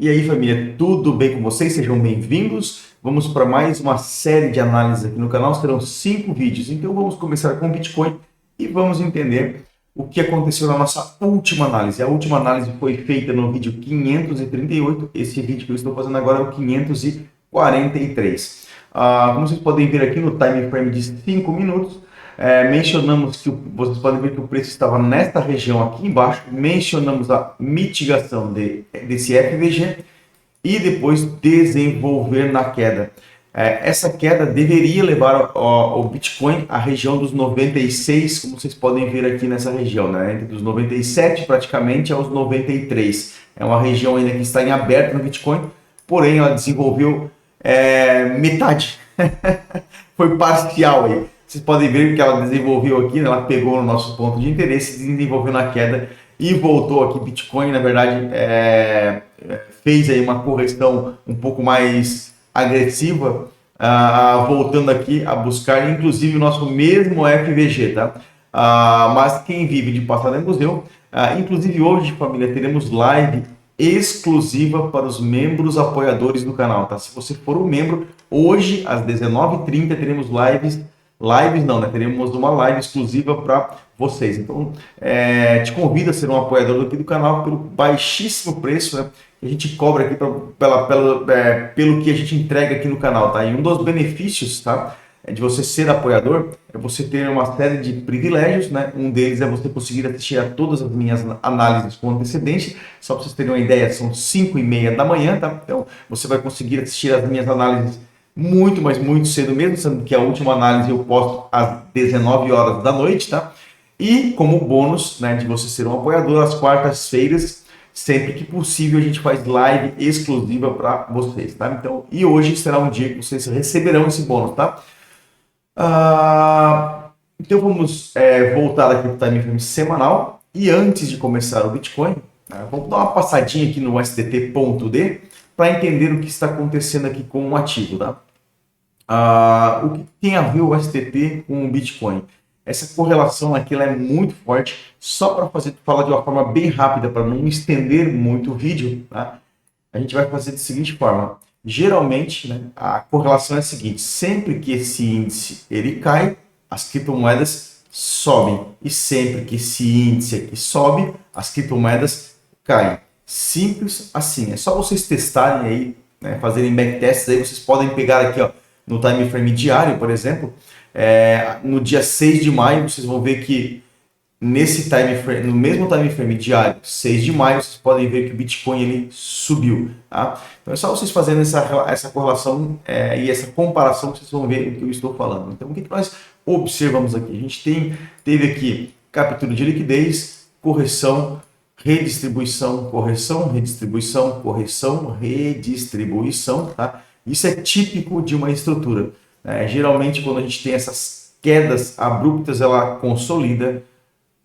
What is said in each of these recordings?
E aí, família, tudo bem com vocês? Sejam bem-vindos. Vamos para mais uma série de análises aqui no canal. Serão 5 vídeos. Então, vamos começar com o Bitcoin e vamos entender o que aconteceu na nossa última análise. A última análise foi feita no vídeo 538. Esse vídeo que eu estou fazendo agora é o 543. Como vocês podem ver aqui no time frame de 5 minutos, mencionamos que vocês podem ver que o preço estava nesta região aqui embaixo, mencionamos a mitigação desse FVG e depois desenvolver na queda. Essa queda deveria levar o Bitcoin à região dos 96, como vocês podem ver aqui nessa região, né? Entre os 97 praticamente aos 93. É uma região ainda que está em aberto no Bitcoin, porém ela desenvolveu metade, foi parcial aí. Vocês podem ver que ela desenvolveu aqui, né? Ela pegou no nosso ponto de interesse, desenvolveu na queda e voltou aqui. Bitcoin, na verdade, fez aí uma correção um pouco mais agressiva, voltando aqui a buscar, inclusive, o nosso mesmo FVG, tá? Mas quem vive de passado é museu. Inclusive, hoje, família, teremos live exclusiva para os membros apoiadores do canal, tá? Se você for um membro, hoje, às 19h30, teremos lives não, né? Teremos uma live exclusiva para vocês. Então, te convido a ser um apoiador aqui do canal pelo baixíssimo preço, né, que a gente cobra aqui pelo que a gente entrega aqui no canal, tá? E um dos benefícios, tá, de você ser apoiador é você ter uma série de privilégios, né? Um deles é você conseguir assistir a todas as minhas análises com antecedência. Só para vocês terem uma ideia, são 5h30 da manhã, tá? Então, você vai conseguir assistir as minhas análises muito, mas muito cedo mesmo, sendo que a última análise eu posto às 19 horas da noite, tá? E como bônus, né, de você ser um apoiador, às quartas-feiras, sempre que possível, a gente faz live exclusiva para vocês, tá? Então, e hoje será um dia que vocês receberão esse bônus, tá? Então vamos voltar aqui para o time frame semanal. E antes de começar o Bitcoin, vamos dar uma passadinha aqui no STT.D para entender o que está acontecendo aqui com o ativo, tá? O que tem a ver o STT com o Bitcoin? Essa correlação aqui ela é muito forte. Só para falar de uma forma bem rápida, para não estender muito o vídeo, tá? A gente vai fazer da seguinte forma. Geralmente, né, a correlação é a seguinte: sempre que esse índice ele cai, as criptomoedas sobem. E sempre que esse índice aqui sobe, as criptomoedas caem. Simples assim. É só vocês testarem aí, né, fazerem backtests aí. Vocês podem pegar aqui, ó, no time frame diário, por exemplo, no dia 6 de maio, vocês vão ver que nesse time frame, no mesmo time frame diário, 6 de maio, vocês podem ver que o Bitcoin ele subiu, tá? Então é só vocês fazendo essa correlação e essa comparação que vocês vão ver o que eu estou falando. Então o que nós observamos aqui? A gente teve aqui captura de liquidez, correção, redistribuição, correção, redistribuição, correção, redistribuição, tá? Isso é típico de uma estrutura. Geralmente, quando a gente tem essas quedas abruptas, ela consolida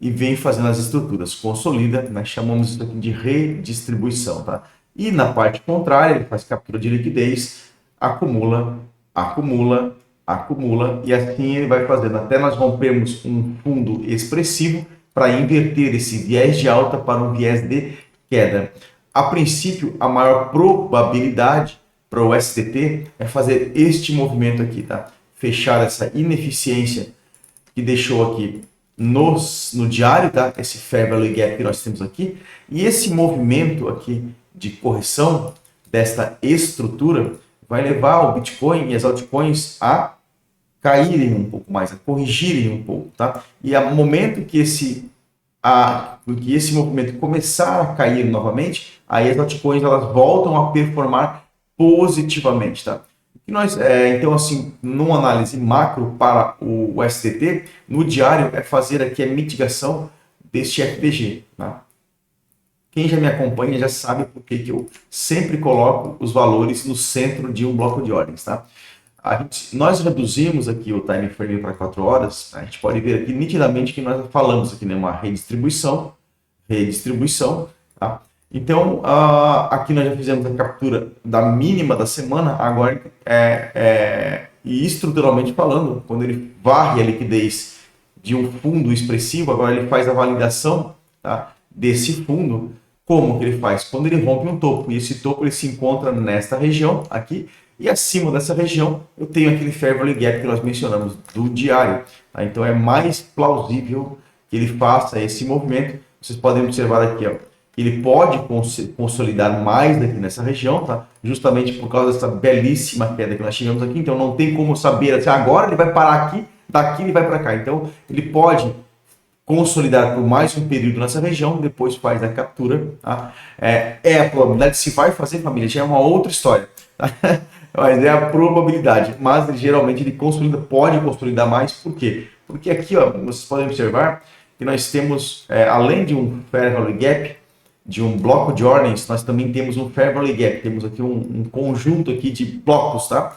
e vem fazendo as estruturas. Consolida, nós chamamos isso aqui de redistribuição, tá? E na parte contrária, ele faz captura de liquidez, acumula, acumula, acumula, e assim ele vai fazendo até nós rompermos um fundo expressivo para inverter esse viés de alta para um viés de queda. A princípio, a maior probabilidade para o STT é fazer este movimento aqui, tá? Fechar essa ineficiência que deixou aqui no diário, tá? Esse fair value gap que nós temos aqui, e esse movimento aqui de correção desta estrutura vai levar o Bitcoin e as altcoins a caírem um pouco mais, a corrigirem um pouco, tá? E ao momento que esse movimento começar a cair novamente, aí as altcoins elas voltam a performar positivamente, tá? E nós, então, assim, numa análise macro para o STT, no diário é fazer aqui a mitigação deste FVG, tá? Quem já me acompanha já sabe por que eu sempre coloco os valores no centro de um bloco de ordens, tá? Nós reduzimos aqui o time frame para 4 horas, a gente pode ver aqui nitidamente que nós falamos aqui, né, uma redistribuição, tá? Então, aqui nós já fizemos a captura da mínima da semana, agora, e estruturalmente falando, quando ele varre a liquidez de um fundo expressivo, agora ele faz a validação, tá, desse fundo Como que ele faz? Quando ele rompe um topo, e esse topo ele se encontra nesta região aqui, e acima dessa região eu tenho aquele Fair Value Gap que nós mencionamos do diário. Tá? Então é mais plausível que ele faça esse movimento. Vocês podem observar aqui, ó, ele pode consolidar mais daqui nessa região, tá? Justamente por causa dessa belíssima queda que nós tivemos aqui. Então não tem como saber assim, agora ele vai parar aqui, daqui ele vai para cá. Então ele pode consolidar por mais um período nessa região, depois faz a captura. Tá? É a probabilidade, se vai fazer, família, já é uma outra história. Tá? Mas é a probabilidade. Mas geralmente ele pode consolidar mais. Por quê? Porque aqui, ó, vocês podem observar que nós temos, além de um Fair Value Gap, de um bloco de ordens, nós também temos um Fair Value Gap. Temos aqui um conjunto aqui de blocos, tá?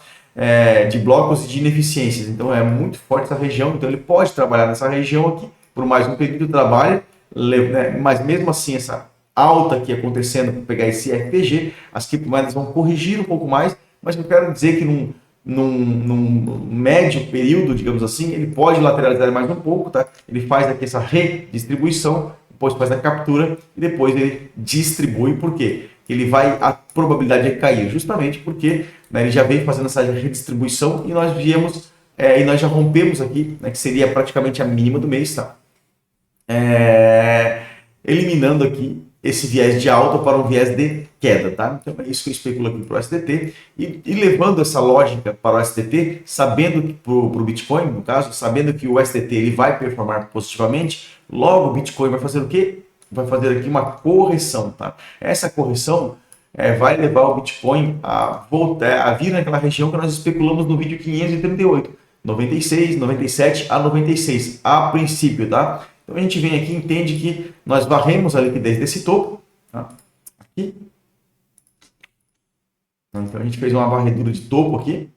De blocos e de ineficiências. Então é muito forte essa região. Então ele pode trabalhar nessa região aqui por mais um período de trabalho, né? Mas mesmo assim essa alta aqui acontecendo para pegar esse FPG, as criptomoedas vão corrigir um pouco mais, mas eu quero dizer que num médio período, digamos assim, ele pode lateralizar mais um pouco, tá? Ele faz aqui essa redistribuição, depois faz a captura e depois ele distribui. Por quê? A probabilidade de cair, justamente porque, né, ele já veio fazendo essa redistribuição e nós viemos, e nós já rompemos aqui, né, que seria praticamente a mínima do mês, tá? Eliminando aqui esse viés de alta para um viés de queda, tá? Então é isso que eu especulo aqui para o SDT e levando essa lógica para o SDT, sabendo que para o Bitcoin, no caso, sabendo que o SDT ele vai performar positivamente, logo o Bitcoin vai fazer o quê? Vai fazer aqui uma correção, tá? Essa correção vai levar o Bitcoin a voltar, a vir naquela região que nós especulamos no vídeo 538, 96, 97 a 96, a princípio, tá? Então a gente vem aqui e entende que nós varremos a liquidez desse topo, tá? Aqui. Então a gente fez uma varredura de topo aqui,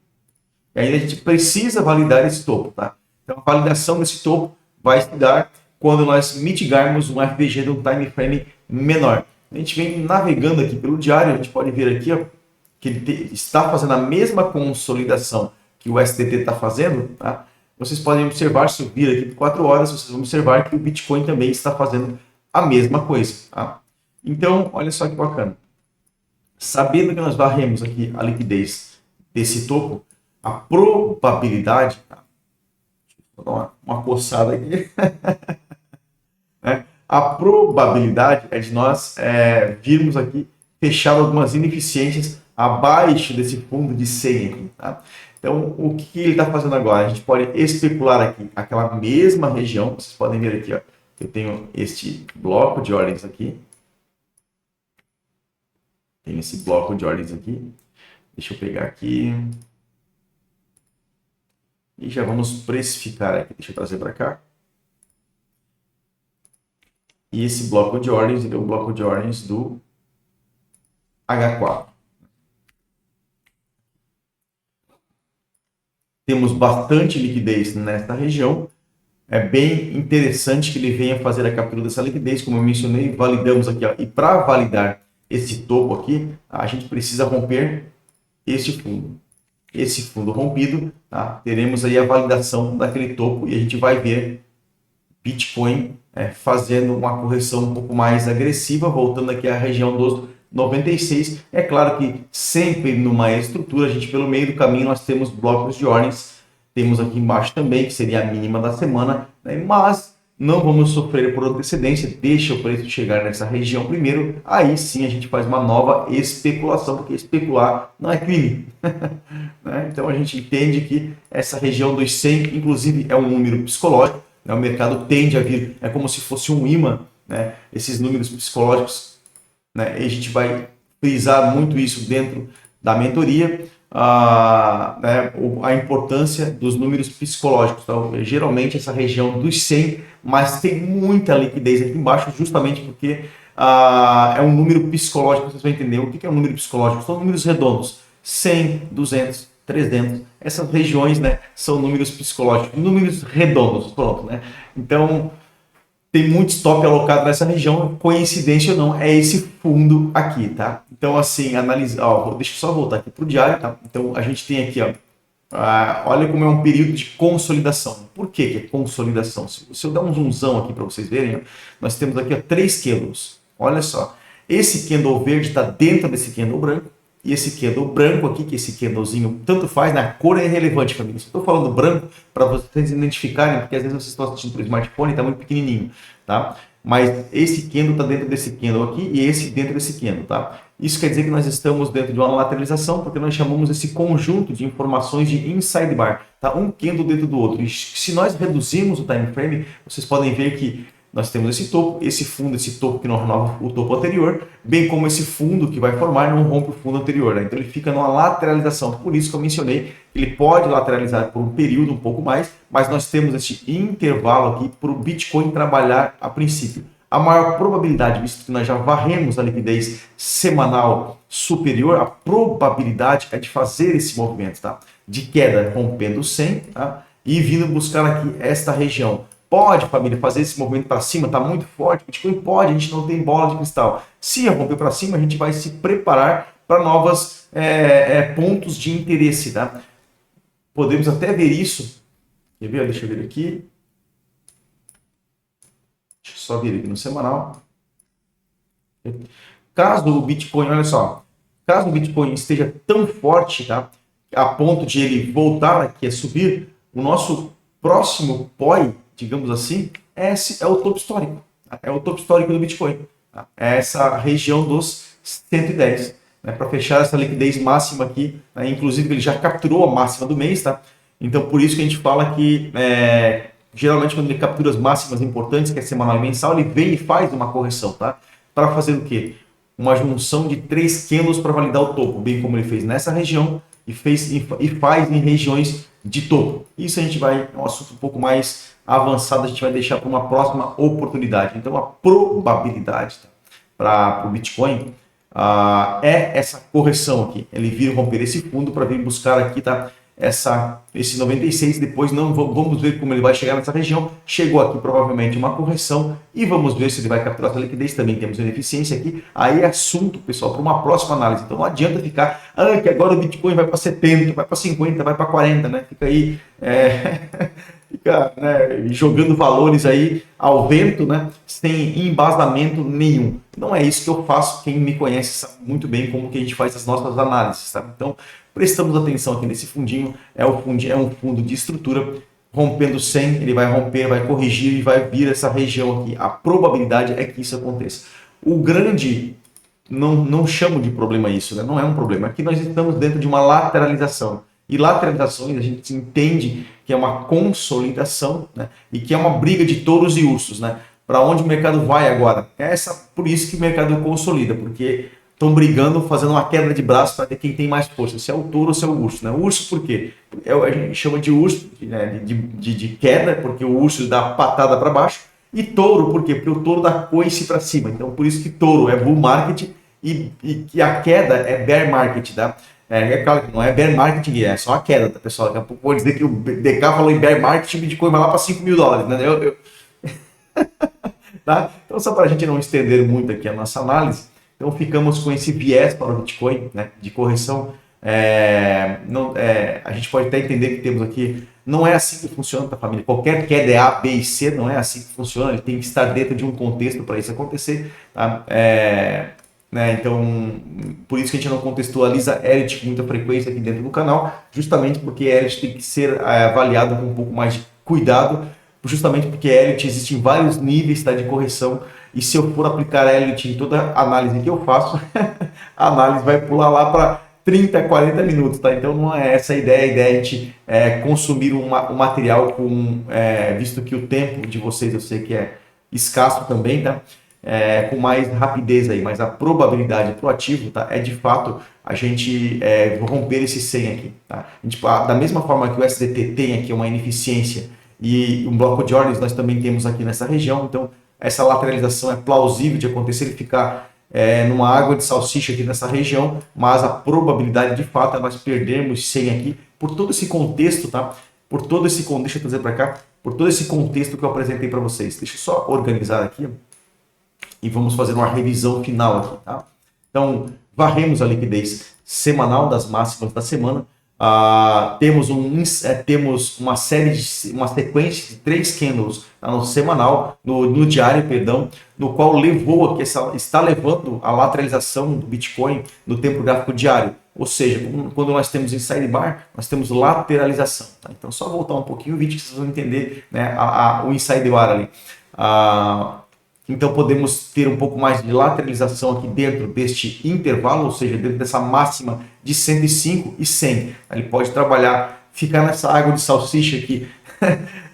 e ainda a gente precisa validar esse topo, tá? Então a validação desse topo vai se dar quando nós mitigarmos um FPG de um time frame menor. A gente vem navegando aqui pelo diário, a gente pode ver aqui, ó, que ele está fazendo a mesma consolidação que o STT está fazendo, tá? Vocês podem observar, se eu vir aqui por 4 horas, vocês vão observar que o Bitcoin também está fazendo a mesma coisa, tá? Então, olha só que bacana. Sabendo que nós varremos aqui a liquidez desse topo, a probabilidade, tá? Vou dar uma coçada aqui. A probabilidade é de nós virmos aqui fechar algumas ineficiências abaixo desse fundo de 100 aqui, tá? Então, o que ele está fazendo agora? A gente pode especular aqui aquela mesma região. Vocês podem ver aqui, ó, eu tenho este bloco de ordens aqui. Tenho esse bloco de ordens aqui. Deixa eu pegar aqui. E já vamos precificar aqui. Deixa eu trazer para cá. E esse bloco de ordens, ele é o bloco de ordens do H4. Temos bastante liquidez nesta região. É bem interessante que ele venha fazer a captura dessa liquidez, como eu mencionei, validamos aqui, ó, e para validar esse topo aqui, a gente precisa romper este fundo. Esse fundo rompido, tá? Teremos aí a validação daquele topo e a gente vai ver Bitcoin fazendo uma correção um pouco mais agressiva, voltando aqui à região dos 96. É claro que sempre numa estrutura, a gente pelo meio do caminho nós temos blocos de ordens, temos aqui embaixo também, que seria a mínima da semana, né? Mas não vamos sofrer por antecedência, deixa o preço chegar nessa região primeiro, aí sim a gente faz uma nova especulação, porque especular não é crime. Né? Então a gente entende que essa região dos 100, inclusive, é um número psicológico, né? O mercado tende a vir, é como se fosse um imã, né? Esses números psicológicos, né? E a gente vai frisar muito isso dentro da mentoria, né? A importância dos números psicológicos. Então, geralmente essa região dos 100, mas tem muita liquidez aqui embaixo, justamente porque é um número psicológico. Vocês vão entender o que é um número psicológico. São números redondos, 100, 200, 300. Essas regiões, né, são números psicológicos, números redondos, pronto, né? Então, tem muito stop alocado nessa região, coincidência ou não, é esse fundo aqui, tá? Então, assim, analisar, deixa eu só voltar aqui para o diário, tá? Então, a gente tem aqui, ó, olha como é um período de consolidação. Por que é consolidação? Se eu der um zoomzão aqui para vocês verem, ó, nós temos aqui, ó, 3 quilos. Olha só, Esse candle verde está dentro desse candle branco, e esse candle branco aqui, que esse candlezinho tanto faz, né? A cor é irrelevante para mim. Estou falando branco para vocês identificarem, porque às vezes vocês estão assistindo pelo smartphone e está muito pequenininho, tá? Mas esse candle está dentro desse candle aqui e esse dentro desse candle, tá? Isso quer dizer que nós estamos dentro de uma lateralização, porque nós chamamos esse conjunto de informações de inside bar, tá? Um candle dentro do outro. E se nós reduzirmos o time frame, vocês podem ver que nós temos esse topo, esse fundo, esse topo que não renova o topo anterior, bem como esse fundo que vai formar não rompe o fundo anterior, né? Então ele fica numa lateralização. Por isso que eu mencionei, ele pode lateralizar por um período um pouco mais, mas nós temos esse intervalo aqui para o Bitcoin trabalhar a princípio. A maior probabilidade, visto que nós já varremos a liquidez semanal superior, a probabilidade é de fazer esse movimento, tá? De queda rompendo 100, tá? E vindo buscar aqui esta região. Pode, família, fazer esse movimento para cima, está muito forte, o Bitcoin pode, a gente não tem bola de cristal. Se romper para cima, a gente vai se preparar para novos pontos de interesse, tá? Podemos até ver isso, quer ver? Deixa eu ver aqui. Deixa eu só vir aqui no semanal. Caso o Bitcoin, olha só, caso o Bitcoin esteja tão forte, tá? A ponto de ele voltar aqui a subir, o nosso próximo POI, digamos assim, esse é o topo histórico. Tá? É o topo histórico do Bitcoin. Tá? É essa região dos 110. Né? Para fechar essa liquidez máxima aqui, né? Inclusive ele já capturou a máxima do mês, tá? Então por isso que a gente fala que geralmente quando ele captura as máximas importantes, que é semanal e mensal, ele vem e faz uma correção, tá? Para fazer o quê? Uma junção de 3 candles para validar o topo, bem como ele fez nessa região e faz em regiões de topo. Isso a gente vai, é um assunto um pouco mais avançado, a gente vai deixar para uma próxima oportunidade. Então a probabilidade para o Bitcoin é essa correção aqui, ele vir romper esse fundo para vir buscar aqui, tá? Esse 96, depois vamos ver como ele vai chegar nessa região. Chegou aqui provavelmente uma correção e vamos ver se ele vai capturar essa liquidez. Também temos ineficiência aqui. Aí é assunto, pessoal, para uma próxima análise. Então não adianta ficar, que agora o Bitcoin vai para 70, vai para 50, vai para 40, né? Fica aí né, jogando valores aí ao vento, né? Sem embasamento nenhum. Não é isso que eu faço. Quem me conhece sabe muito bem como que a gente faz as nossas análises, tá? Então prestamos atenção aqui nesse fundinho, é um fundo de estrutura, rompendo 100, ele vai romper, vai corrigir e vai vir essa região aqui. A probabilidade é que isso aconteça. O grande, não chamo de problema isso, né? Não é um problema. Aqui nós estamos dentro de uma lateralização. E lateralizações a gente entende que é uma consolidação, né? E que é uma briga de touros e ursos, né? Para onde o mercado vai agora? Por isso que o mercado consolida, porque estão brigando, fazendo uma queda de braço para ver quem tem mais força, se é o touro ou se é o urso. Né? O urso por quê? A gente chama de urso, né? de queda, porque o urso dá patada para baixo, e touro por quê? Porque o touro dá coice para cima. Então por isso que touro é bull market e a queda é bear market. Tá? É claro que não é bear market, é só a queda, tá, pessoal? Daqui a pouco vou dizer que o DK falou em bear market, o Bitcoin vai lá para $5.000. Né? Tá? Então só para a gente não estender muito aqui a nossa análise, então ficamos com esse viés para o Bitcoin, né, de correção. A gente pode até entender que temos aqui, não é assim que funciona, tá, família? Qualquer queda é A, B e C, não é assim que funciona, ele tem que estar dentro de um contexto para isso acontecer. Tá? Então, por isso que a gente não contextualiza Elliott com muita frequência aqui dentro do canal, justamente porque Elliott tem que ser avaliado com um pouco mais de cuidado, justamente porque Elliott existem vários níveis, tá, de correção. E se eu for aplicar Elliott em toda a análise que eu faço, a análise vai pular lá para 30, 40 minutos, tá? Então não é essa a ideia é a gente consumir um material visto que o tempo de vocês eu sei que é escasso também, tá? Com mais rapidez aí, mas a probabilidade pro ativo, tá? É de fato a gente romper esse 100 aqui, tá? Da mesma forma que o SDT tem aqui uma ineficiência e um bloco de ordens nós também temos aqui nessa região, então essa lateralização é plausível de acontecer, ele ficar numa água de salsicha aqui nessa região, mas a probabilidade de fato é nós perdermos 100 aqui, por todo esse contexto, tá? Deixa eu trazer para cá, por todo esse contexto que eu apresentei para vocês. Deixa eu só organizar aqui e vamos fazer uma revisão final aqui, tá? Então, varremos a liquidez semanal das máximas da semana, Temos uma uma sequência de 3 candles, tá, no semanal, no diário, perdão, no qual está levando a lateralização do Bitcoin no tempo gráfico diário. Ou seja, quando nós temos inside bar, nós temos lateralização. Tá? Então, só voltar um pouquinho o vídeo que vocês vão entender, né, o inside bar ali. Então podemos ter um pouco mais de lateralização aqui dentro deste intervalo, ou seja, dentro dessa máxima de 105 e 100. Ele pode trabalhar, ficar nessa água de salsicha aqui,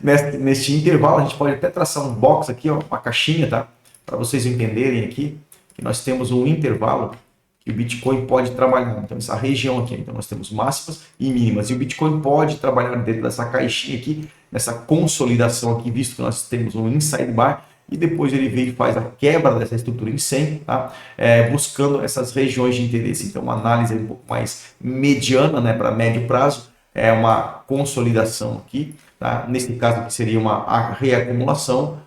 neste intervalo. A gente pode até traçar um box aqui, ó, uma caixinha, tá? Para vocês entenderem aqui que nós temos um intervalo que o Bitcoin pode trabalhar. Então essa região aqui, então nós temos máximas e mínimas. E o Bitcoin pode trabalhar dentro dessa caixinha aqui, nessa consolidação aqui, visto que nós temos um inside bar, e depois ele vem e faz a quebra dessa estrutura em 100, tá? Buscando essas regiões de interesse. Então, uma análise um pouco mais mediana, né, para médio prazo, é uma consolidação aqui, tá? Nesse caso aqui seria uma reacumulação,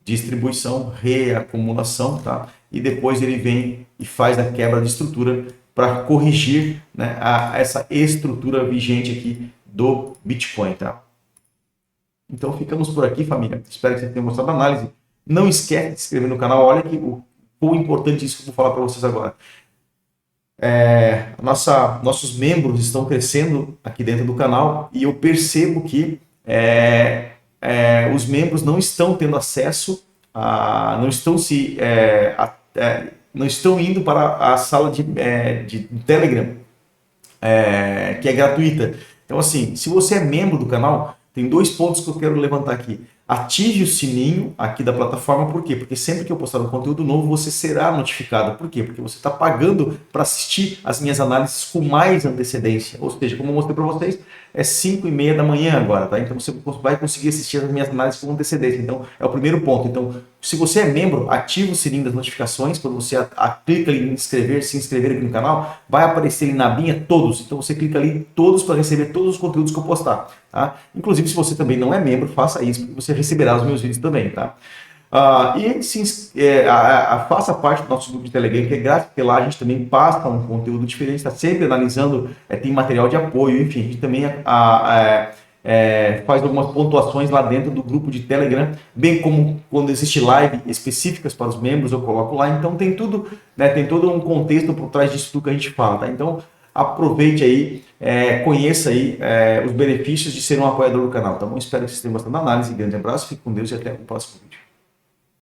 distribuição, reacumulação, tá? E depois ele vem e faz a quebra de estrutura para corrigir, né, essa estrutura vigente aqui do Bitcoin, tá? Então, ficamos por aqui, família. Espero que vocês tenham gostado da análise. Não esquece de se inscrever no canal. Olha que o quão importante isso que eu vou falar para vocês agora. Nossos membros estão crescendo aqui dentro do canal e eu percebo que os membros não estão tendo acesso não estão indo para a sala de Telegram, que é gratuita. Então, assim, se você é membro do canal, tem 2 pontos que eu quero levantar aqui. Ative o sininho aqui da plataforma, por quê? Porque sempre que eu postar um conteúdo novo, você será notificado. Por quê? Porque você está pagando para assistir as minhas análises com mais antecedência. Ou seja, como eu mostrei para vocês, é 5h30 da manhã agora, tá? Então você vai conseguir assistir as minhas análises com antecedência. Então, é o primeiro ponto. Então, se você é membro, ative o sininho das notificações. Quando você clica ali em se inscrever aqui no canal, vai aparecer ali na abinha todos. Então, você clica ali em todos para receber todos os conteúdos que eu postar, tá? Inclusive, se você também não é membro, faça isso, porque você receberá os meus vídeos também, tá? Faça parte do nosso grupo de Telegram, que é grátis, porque lá a gente também passa um conteúdo diferente, está sempre analisando, tem material de apoio, enfim, a gente também faz algumas pontuações lá dentro do grupo de Telegram, bem como quando existe live específicas para os membros, eu coloco lá. Então tem tudo, né, tem todo um contexto por trás disso tudo que a gente fala, tá? Então aproveite aí, conheça aí os benefícios de ser um apoiador do canal, tá bom? Espero que vocês tenham gostado da análise. Grande abraço, fique com Deus e até o próximo vídeo.